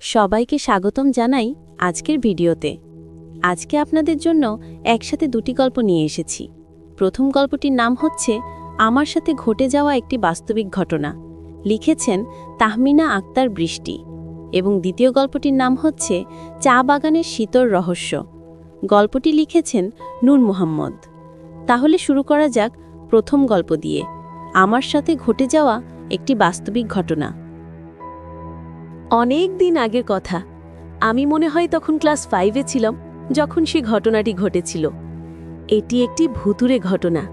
সবাইকে স্বাগতম জানাই আজকের ভিডিওতে। আজকে আপনাদের জন্য একসাথে দুটি গল্প নিয়ে এসেছি। প্রথম গল্পটির নাম হচ্ছে আমার সাথে ঘটে যাওয়া একটি বাস্তবিক ঘটনা, লিখেছেন তাহমিনা আক্তার বৃষ্টি, এবং দ্বিতীয় গল্পটির নাম হচ্ছে চা বাগানের শীতল রহস্য। গল্পটি লিখেছেন নূর মোহাম্মদ। তাহলে শুরু করা যাক প্রথম গল্প দিয়ে, আমার সাথে ঘটে যাওয়া একটি বাস্তবিক ঘটনা। অনেক দিন আগের কথা, আমি মনে হয় তখন ক্লাস 5-এ ছিলাম যখন সে ঘটনাটি ঘটেছিল। এটি একটি ভুতুড়ে ঘটনা,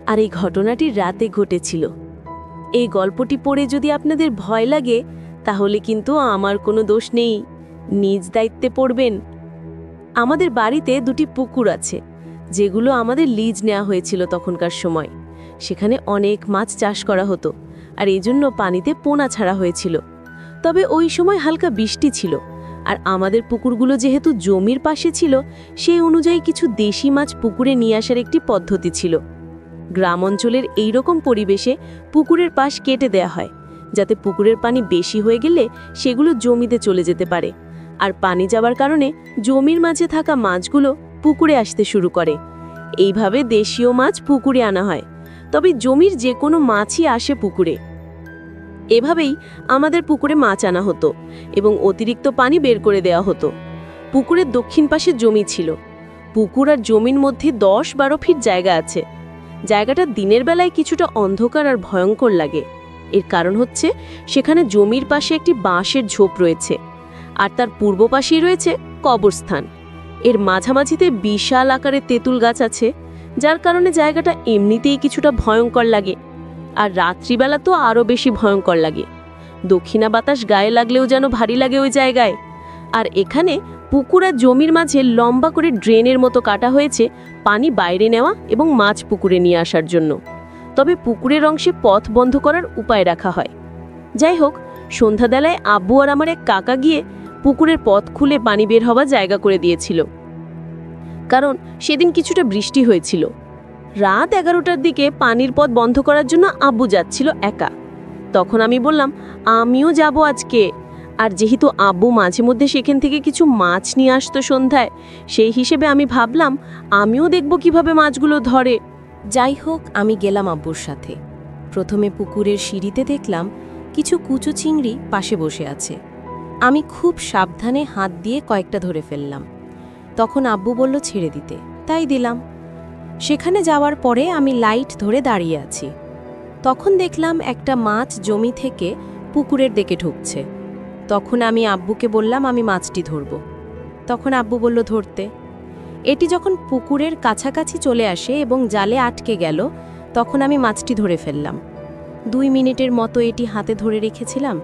আর এই ঘটনাটি রাতে ঘটেছিল। এই গল্পটি পড়ে যদি আপনাদের ভয় লাগে, তাহলে কিন্তু আমার কোনো দোষ নেই, নিজ দায়িত্বে পড়বেন। আমাদের বাড়িতে দুটি পুকুর আছে, যেগুলো আমাদের লিজ নেওয়া হয়েছিল তখনকার সময়। সেখানে অনেক মাছ চাষ করা হতো, আর এই জন্য পানিতে পোনা ছাড়া হয়েছিল। তবে ওই সময় হালকা বৃষ্টি ছিল, আর আমাদের পুকুরগুলো যেহেতু জমির পাশে ছিল, সেই অনুযায়ী কিছু দেশি মাছ পুকুরে নিয়ে আসার একটি পদ্ধতি ছিল। গ্রাম অঞ্চলের এইরকম পরিবেশে পুকুরের পাশ কেটে দেয়া হয়, যাতে পুকুরের পানি বেশি হয়ে গেলে সেগুলো জমিতে চলে যেতে পারে, আর পানি যাওয়ার কারণে জমির মাঝে থাকা মাছগুলো পুকুরে আসতে শুরু করে। এইভাবে দেশীয় মাছ পুকুরে আনা হয়, তবে জমির যে কোনো মাছই আসে পুকুরে। এভাবেই আমাদের পুকুরে মাছ আনা হতো এবং অতিরিক্ত পানি বের করে দেওয়া হতো। পুকুরের দক্ষিণ পাশে জমি ছিল। পুকুর আর জমির মধ্যে 10-12 ফিট জায়গা আছে। জায়গাটা দিনের বেলায় কিছুটা অন্ধকার আর ভয়ঙ্কর লাগে। এর কারণ হচ্ছে সেখানে জমির পাশে একটি বাঁশের ঝোপ রয়েছে, আর তার পূর্ব পাশেই রয়েছে কবরস্থান। এর মাঝামাঝিতে বিশাল আকারের তেঁতুল গাছ আছে, যার কারণে জায়গাটা এমনিতেই কিছুটা ভয়ঙ্কর লাগে, আর রাত্রিবেলা তো আরও বেশি ভয়ঙ্কর লাগে। দক্ষিণা বাতাস গায়ে লাগলেও যেন ভারী লাগে ওই জায়গায়। আর এখানে পুকুর আর জমির মাঝে লম্বা করে ড্রেনের মতো কাটা হয়েছে পানি বাইরে নেওয়া এবং মাছ পুকুরে নিয়ে আসার জন্য। তবে পুকুরের অংশে পথ বন্ধ করার উপায় রাখা হয়। যাই হোক, সন্ধ্যাবেলায় আব্বু আর আমার এক কাকা গিয়ে পুকুরের পথ খুলে পানি বের হওয়া জায়গা করে দিয়েছিল, কারণ সেদিন কিছুটা বৃষ্টি হয়েছিল। রাত 11টার দিকে পানির পথ বন্ধ করার জন্য আব্বু যাচ্ছিল একা। তখন আমি বললাম আমিও যাব আজকে। আর যেহেতু আব্বু মাঝে মধ্যে সেখান থেকে কিছু মাছ নিয়ে আসতো সন্ধ্যায়, সেই হিসেবে আমি ভাবলাম আমিও দেখব কিভাবে মাছগুলো ধরে। যাই হোক, আমি গেলাম আব্বুর সাথে। প্রথমে পুকুরের সিঁড়িতে দেখলাম কিছু কুচো চিংড়ি পাশে বসে আছে। আমি খুব সাবধানে হাত দিয়ে কয়েকটা ধরে ফেললাম। তখন আব্বু বলল ছেড়ে দিতে, তাই দিলাম। সেখানে যাওয়ার পরে আমি লাইট ধরে দাঁড়িয়ে আছি। তখন দেখলাম একটা মাছ জমি থেকে পুকুরের দিকে ঢুকছে। তখন আমি আব্বুকে বললাম আমি মাছটি ধরব। তখন আব্বু বলল ধরতে। এটি যখন পুকুরের কাছাকাছি চলে আসে এবং জালে আটকে গেল, তখন আমি মাছটি ধরে ফেললাম। 2 মিনিটের মতো এটি হাতে ধরে রেখেছিলাম।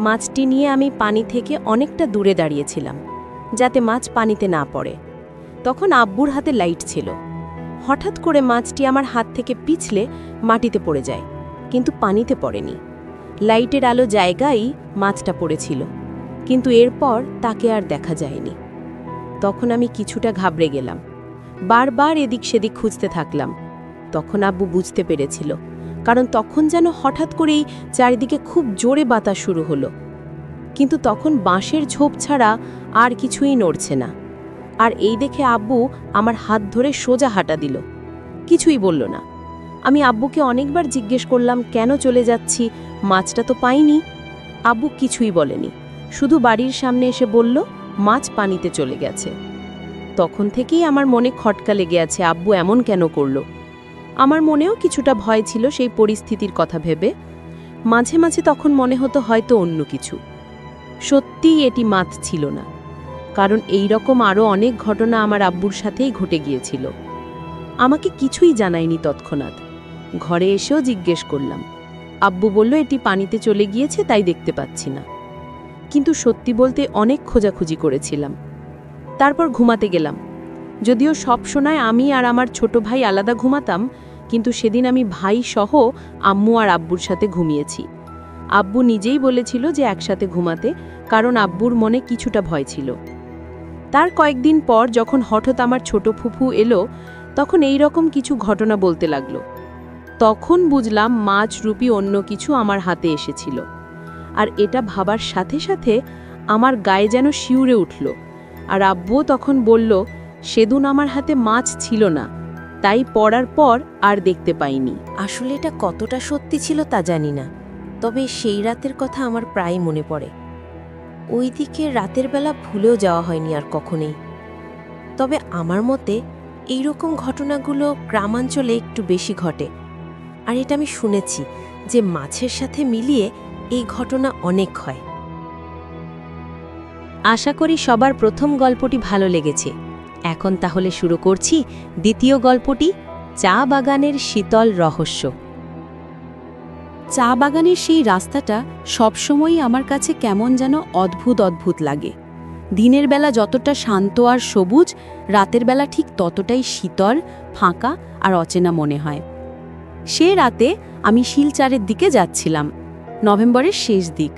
মাছটি নিয়ে আমি পানি থেকে অনেকটা দূরে দাঁড়িয়েছিলাম, যাতে মাছ পানিতে না পড়ে। তখন আব্বুর হাতে লাইট ছিল। হঠাৎ করে মাছটি আমার হাত থেকে পিছলে মাটিতে পড়ে যায়, কিন্তু পানিতে পড়েনি। লাইটের আলো জায়গায় মাছটা পড়েছিল, কিন্তু এরপর তাকে আর দেখা যায়নি। তখন আমি কিছুটা ঘাবড়ে গেলাম, বারবার এদিক সেদিক খুঁজতে থাকলাম। তখন আব্বু বুঝতে পেরেছিল, কারণ তখন যেন হঠাৎ করেই চারিদিকে খুব জোরে বাতাস শুরু হলো, কিন্তু তখন বাঁশের ঝোপ ছাড়া আর কিছুই নড়ছে না। আর এই দেখে আব্বু আমার হাত ধরে সোজা হাঁটা দিল, কিছুই বলল না। আমি আব্বুকে অনেকবার জিজ্ঞেস করলাম কেন চলে যাচ্ছি, মাছটা তো পাইনি। আব্বু কিছুই বলেনি, শুধু বাড়ির সামনে এসে বলল মাছ পানিতে চলে গেছে। তখন থেকেই আমার মনে খটকা লেগে আছে আব্বু এমন কেন করল। আমার মনেও কিছুটা ভয় ছিল সেই পরিস্থিতির কথা ভেবে। মাঝে মাঝে তখন মনে হতো হয়তো অন্য কিছু। সত্যিই এটি মাছ ছিল না, কারণ এই রকম আরও অনেক ঘটনা আমার আব্বুর সাথেই ঘটে গিয়েছিল। আমাকে কিছুই জানায়নি তৎক্ষণাৎ। ঘরে এসেও জিজ্ঞেস করলাম। আব্বু বলল এটি পানিতে চলে গিয়েছে, তাই দেখতে পাচ্ছি না। কিন্তু সত্যি বলতে অনেক খোঁজাখুঁজি করেছিলাম। তারপর ঘুমাতে গেলাম। যদিও সব সময় আমি আর আমার ছোট ভাই আলাদা ঘুমাতাম, কিন্তু সেদিন আমি ভাই সহ আম্মু আর আব্বুর সাথে ঘুমিয়েছি। আব্বু নিজেই বলেছিল যে একসাথে ঘুমাতে, কারণ আব্বুর মনে কিছুটা ভয় ছিল। তার কয়েকদিন পর যখন হঠাৎ আমার ছোট ফুফু এলো, তখন এই রকম কিছু ঘটনা বলতে লাগলো। তখন বুঝলাম মাছরূপী অন্য কিছু আমার হাতে এসেছিল। আর এটা ভাবার সাথে সাথে আমার গায়ে যেন শিউরে উঠল। আর আব্বুও তখন বলল, সেদিন আমার হাতে মাছ ছিল না, তাই পড়ার পর আর দেখতে পাইনি। আসলে এটা কতটা সত্যি ছিল তা জানি না, তবে সেই রাতের কথা আমার প্রায় মনে পড়ে। ওই দিকে রাতের বেলা ভুলেও যাওয়া হয়নি আর কখনোই। তবে আমার মতে এইরকম ঘটনাগুলো গ্রামাঞ্চলে একটু বেশি ঘটে। আর এটা আমি শুনেছি যে মাছের সাথে মিলিয়ে এই ঘটনা অনেক হয়। আশা করি সবার প্রথম গল্পটি ভালো লেগেছে। এখন তাহলে শুরু করছি দ্বিতীয় গল্পটি, চা বাগানের শীতল রহস্য। চা বাগানের সেই রাস্তাটা সবসময়ই আমার কাছে কেমন যেন অদ্ভুত অদ্ভুত লাগে। দিনের বেলা যতটা শান্ত আর সবুজ, রাতের বেলা ঠিক ততটাই শীতল, ফাঁকা আর অচেনা মনে হয়। সে রাতে আমি শিলচরের দিকে যাচ্ছিলাম। নভেম্বরের শেষ দিক,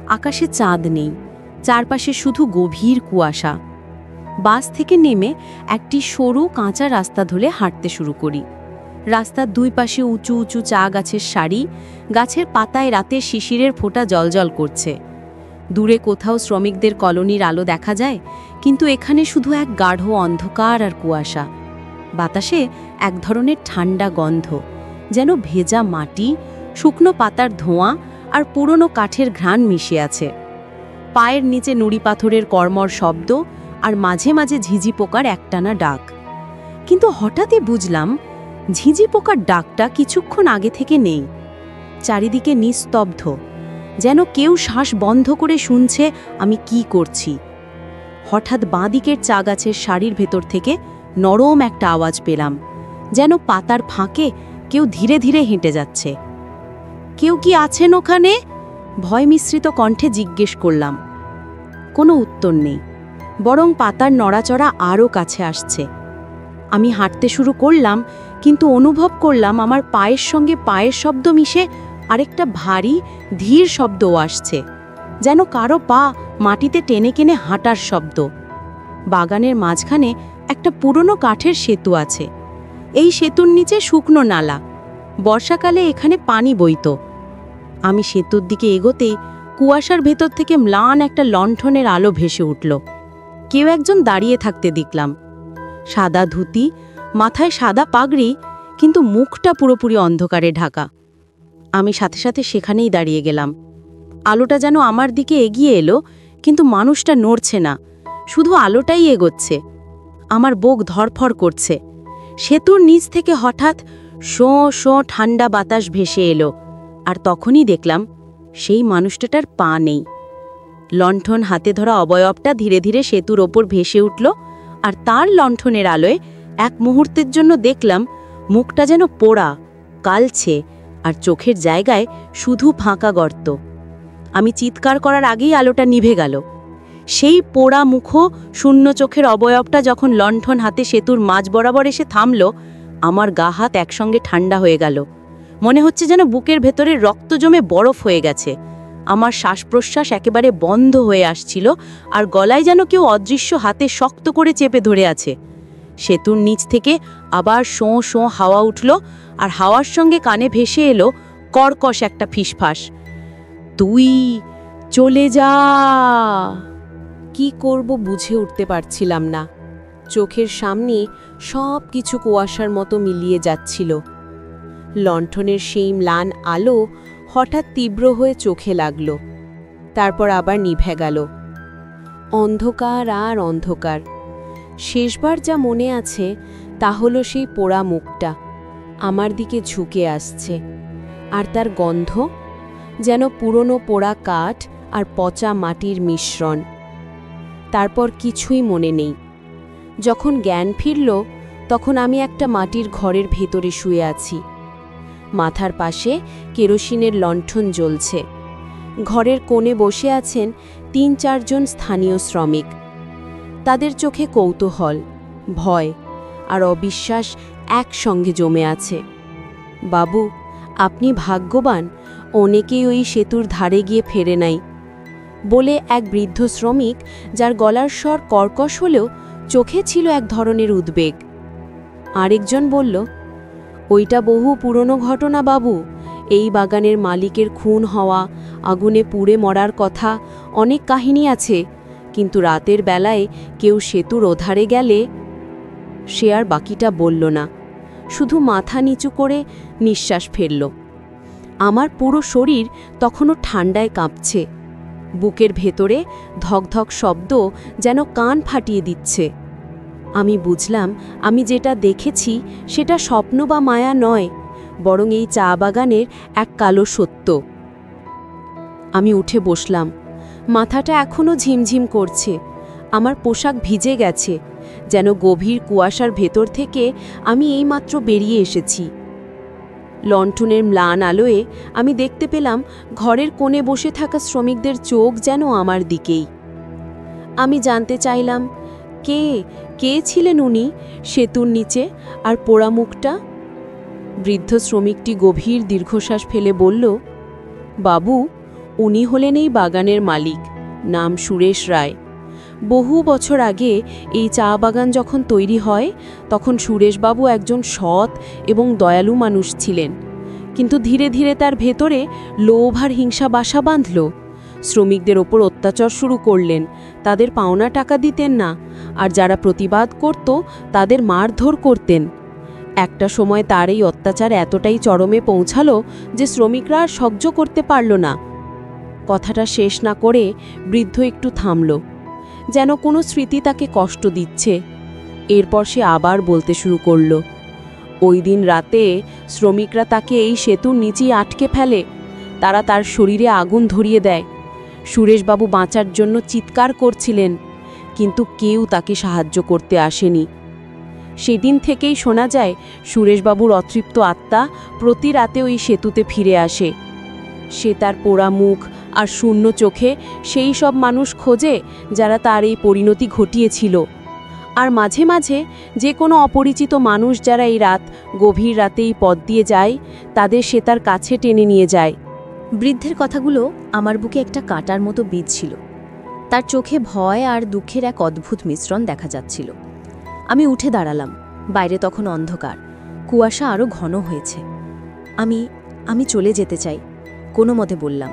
আকাশে চাঁদ নেই, চারপাশে শুধু গভীর কুয়াশা। বাস থেকে নেমে একটি সরু কাঁচা রাস্তা ধরে হাঁটতে শুরু করি। রাস্তার দুই পাশে উঁচু উঁচু চা গাছের সারি, গাছের পাতায় রাতে শিশিরের ফোঁটা জলজল করছে। দূরে কোথাও শ্রমিকদের কলোনির আলো দেখা যায়, কিন্তু এখানে শুধু এক গাঢ় অন্ধকার আর কুয়াশা। বাতাসে এক ধরনের ঠান্ডা গন্ধ, যেন ভেজা মাটি, শুকনো পাতার ধোঁয়া আর পুরনো কাঠের ঘ্রাণ মিশে আছে। পায়ের নিচে নুড়ি পাথরের কর্মর শব্দ আর মাঝে মাঝে ঝিঝি পোকার একটানা ডাক। কিন্তু হঠাৎই বুঝলাম, ঝিঝি পোকার ডাকটা কিছুক্ষণ আগে থেকে নেই। চারিদিকে নিস্তব্ধ, যেন কেউ শ্বাস বন্ধ করে শুনছে আমি কি করছি। হঠাৎ বাঁদিকের চা গাছের সারির ভেতর থেকে নরম একটা আওয়াজ পেলাম, যেন পাতার ফাঁকে কেউ ধীরে ধীরে হেঁটে যাচ্ছে। কেউ কি আছেন ওখানে? ভয় মিশ্রিত কণ্ঠে জিজ্ঞেস করলাম। কোনো উত্তর নেই, বরং পাতার নড়াচড়া আরও কাছে আসছে। আমি হাঁটতে শুরু করলাম, কিন্তু অনুভব করলাম আমার পায়ের সঙ্গে পায়ের শব্দ মিশে আরেকটা ভারী ধীর শব্দও আসছে, যেন কারো পা মাটিতে টেনে কেনে হাঁটার শব্দ। বাগানের মাঝখানে একটা পুরনো কাঠের সেতু আছে। এই সেতুর নিচে শুকনো নালা, বর্ষাকালে এখানে পানি বইত। আমি সেতুর দিকে এগোতেই কুয়াশার ভেতর থেকে ম্লান একটা লণ্ঠনের আলো ভেসে উঠল। কেউ একজন দাঁড়িয়ে থাকতে দেখলাম, সাদা ধুতি, মাথায় সাদা পাগড়ি, কিন্তু মুখটা পুরোপুরি অন্ধকারে ঢাকা। আমি সাথে সাথে সেখানেই দাঁড়িয়ে গেলাম। আলোটা যেন আমার দিকে এগিয়ে এলো, কিন্তু মানুষটা নড়ছে না, শুধু আলোটাই এগোচ্ছে। আমার বুক ধরফর করছে। সেতুর নিচ থেকে হঠাৎ শোঁ শোঁ ঠান্ডা বাতাস ভেসে এলো, আর তখনই দেখলাম সেই মানুষটার পা নেই। লণ্ঠন হাতে ধরা অবয়বটা ধীরে ধীরে সেতুর ওপর ভেসে উঠল, আর তার লণ্ঠনের আলোয় এক মুহূর্তের জন্য দেখলাম মুখটা যেন পোড়া, কালছে, আর চোখের জায়গায় শুধু ফাঁকা গর্ত। আমি চিৎকার করার আগেই আলোটা নিভে গেল। সেই পোড়া মুখ, শূন্য চোখের অবয়বটা যখন লণ্ঠন হাতে সেতুর মাঝ বরাবর এসে থামল, আমার গা হাত একসঙ্গে ঠান্ডা হয়ে গেল। মনে হচ্ছে যেন বুকের ভেতরে রক্ত জমে বরফ হয়ে গেছে। আমার শ্বাস প্রশ্বাস একেবারে বন্ধ হয়ে আসছিল, আর গলায় যেন কেউ অদৃশ্য হাতে শক্ত করে চেপে ধরে আছে। সেতুর নিচ থেকে আবার শোঁ শোঁ হাওয়া উঠল, আর হাওয়ার সঙ্গে কানে ভেসে এলো কর্কশ একটা ফিসফাস, তুই চলে যা। কি করব বুঝে উঠতে পারছিলাম না। চোখের সামনে সব কিছু কুয়াশার মতো মিলিয়ে যাচ্ছিল। লণ্ঠনের সেই ম্লান আলো হঠাৎ তীব্র হয়ে চোখে লাগল, তারপর আবার নিভে গেল। অন্ধকার আর অন্ধকার। শেষবার যা মনে আছে তা হলো সেই পোড়া মুখটা আমার দিকে ঝুঁকে আসছে, আর তার গন্ধ যেন পুরনো পোড়া কাঠ আর পচা মাটির মিশ্রণ। তারপর কিছুই মনে নেই। যখন জ্ঞান ফিরল, তখন আমি একটা মাটির ঘরের ভেতরে শুয়ে আছি। মাথার পাশে কেরোসিনের লণ্ঠন জ্বলছে। ঘরের কোণে বসে আছেন ৩-৪ জন স্থানীয় শ্রমিক। তাদের চোখে কৌতূহল, ভয় আর অবিশ্বাস একসঙ্গে জমে আছে। বাবু, আপনি ভাগ্যবান, অনেকেই ওই সেতুর ধারে গিয়ে ফেরে নাই, বলে এক বৃদ্ধ শ্রমিক, যার গলার স্বর কর্কশ হলেও চোখে ছিল এক ধরনের উদ্বেগ। আরেকজন বলল, ওইটা বহু পুরনো ঘটনা বাবু, এই বাগানের মালিকের খুন হওয়া, আগুনে পুড়ে মরার কথা, অনেক কাহিনী আছে, কিন্তু রাতের বেলায় কেউ সেতুর ওধারে গেলে। সে আর বাকিটা বলল না, শুধু মাথা নিচু করে নিঃশ্বাস ফেলল। আমার পুরো শরীর তখনও ঠান্ডায় কাঁপছে, বুকের ভেতরে ধকধক শব্দ যেন কান ফাটিয়ে দিচ্ছে। আমি বুঝলাম আমি যেটা দেখেছি সেটা স্বপ্ন বা মায়া নয়, বরং এই চা বাগানের এক কালো সত্য। আমি উঠে বসলাম, মাথাটা এখনও ঝিমঝিম করছে, আমার পোশাক ভিজে গেছে, যেন গভীর কুয়াশার ভেতর থেকে আমি এইমাত্র বেরিয়ে এসেছি। লণ্ঠনের ম্লান আলোয় আমি দেখতে পেলাম ঘরের কোণে বসে থাকা শ্রমিকদের চোখ যেন আমার দিকেই। আমি জানতে চাইলাম, কে কে ছিলেন উনি সেতুর নিচে, আর পোড়া মুখটা? বৃদ্ধ শ্রমিকটি গভীর দীর্ঘশ্বাস ফেলে বলল, বাবু, উনি হলেন এই বাগানের মালিক, নাম সুরেশ রায়। বহু বছর আগে এই চা বাগান যখন তৈরি হয়, তখন সুরেশবাবু একজন সৎ এবং দয়ালু মানুষ ছিলেন, কিন্তু ধীরে ধীরে তার ভেতরে লোভ আর হিংসা বাসা বাঁধল। শ্রমিকদের ওপর অত্যাচার শুরু করলেন, তাদের পাওনা টাকা দিতেন না, আর যারা প্রতিবাদ করত তাদের মারধর করতেন। একটা সময় তার এই অত্যাচার এতটাই চরমে পৌঁছালো যে শ্রমিকরা আর সহ্য করতে পারল না। কথাটা শেষ না করে বৃদ্ধ একটু থামল, যেন কোনো স্মৃতি তাকে কষ্ট দিচ্ছে। এরপর সে আবার বলতে শুরু করল, ওই দিন রাতে শ্রমিকরা তাকে এই সেতুর নিচেই আটকে ফেলে, তারা তার শরীরে আগুন ধরিয়ে দেয়। সুরেশবাবু বাঁচার জন্য চিৎকার করছিলেন, কিন্তু কেউ তাকে সাহায্য করতে আসেনি। সেদিন থেকেই শোনা যায় সুরেশবাবুর অতৃপ্ত আত্মা প্রতি রাতে ওই সেতুতে ফিরে আসে। সে তার পোড়া মুখ আর শূন্য চোখে সেই সব মানুষ খোঁজে যারা তার এই পরিণতি ঘটিয়েছিল, আর মাঝে মাঝে যে কোনো অপরিচিত মানুষ যারা এই গভীর রাতে এই পথ দিয়ে যায়, তাদের সে তার কাছে টেনে নিয়ে যায়। বৃদ্ধের কথাগুলো আমার বুকে একটা কাঁটার মতো বিঁধছিল। তার চোখে ভয় আর দুঃখের এক অদ্ভুত মিশ্রণ দেখা যাচ্ছিল। আমি উঠে দাঁড়ালাম। বাইরে তখন অন্ধকার, কুয়াশা আরও ঘন হয়েছে। আমি চলে যেতে চাই, কোনো মতে বললাম।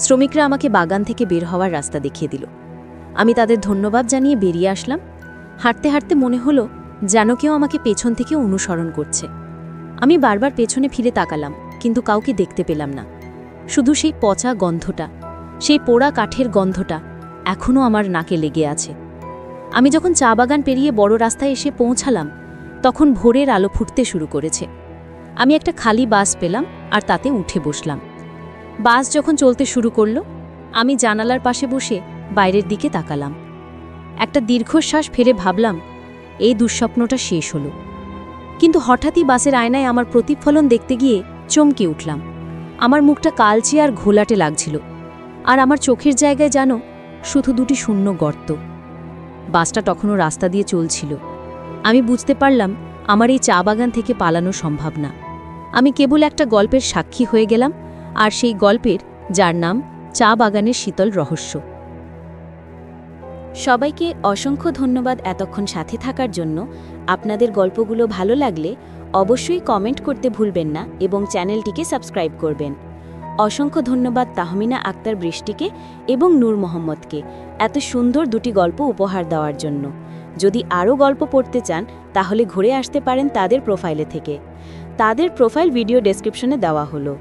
শ্রমিকরা আমাকে বাগান থেকে বের হওয়ার রাস্তা দেখিয়ে দিল। আমি তাদের ধন্যবাদ জানিয়ে বেরিয়ে আসলাম। হাঁটতে হাঁটতে মনে হলো যেন কেউ আমাকে পেছন থেকে অনুসরণ করছে। আমি বারবার পেছনে ফিরে তাকালাম, কিন্তু কাউকে দেখতে পেলাম না। শুধু সেই পচা গন্ধটা, সেই পোড়া কাঠের গন্ধটা এখনও আমার নাকে লেগে আছে। আমি যখন চা বাগান পেরিয়ে বড় রাস্তায় এসে পৌঁছালাম, তখন ভোরের আলো ফুটতে শুরু করেছে। আমি একটা খালি বাস পেলাম আর তাতে উঠে বসলাম। বাস যখন চলতে শুরু করল, আমি জানালার পাশে বসে বাইরের দিকে তাকালাম। একটা দীর্ঘশ্বাস ফেলে ভাবলাম, এই দুঃস্বপ্নটা শেষ হলো। কিন্তু হঠাৎই বাসের আয়নায় আমার প্রতিফলন দেখতে গিয়ে চমকে উঠলাম। আমার মুখটা কালচে আর ঘোলাটে লাগছিল, আর আমার চোখের জায়গায় যেন শুধু দুটি শূন্য গর্ত। বাসটা তখনও রাস্তা দিয়ে চলছিল। আমি বুঝতে পারলাম আমার এই চা বাগান থেকে পালানো সম্ভব না। আমি কেবল একটা গল্পের সাক্ষী হয়ে গেলাম, আর সেই গল্পের যার নাম চা বাগানের শীতল রহস্য। সবাইকে অসংখ্য ধন্যবাদ এতক্ষণ সাথে থাকার জন্য। আপনাদের গল্পগুলো ভালো লাগলে অবশ্যই কমেন্ট করতে ভুলবেন না এবং চ্যানেলটিকে সাবস্ক্রাইব করবেন। অসংখ্য ধন্যবাদ তাহমিনা আক্তার বৃষ্টিকে এবং নূর মোহাম্মদকে এত সুন্দর দুটি গল্প উপহার দেওয়ার জন্য। যদি আরও গল্প পড়তে চান তাহলে ঘুরে আসতে পারেন তাদের প্রোফাইলে থেকে। তাদের প্রোফাইল ভিডিও ডেসক্রিপশনে দেওয়া হলো।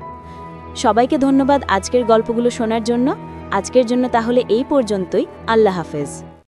সবাইকে ধন্যবাদ আজকের গল্পগুলো শোনার জন্য। আজকের জন্য তাহলে এই পর্যন্তই। আল্লাহ হাফেজ।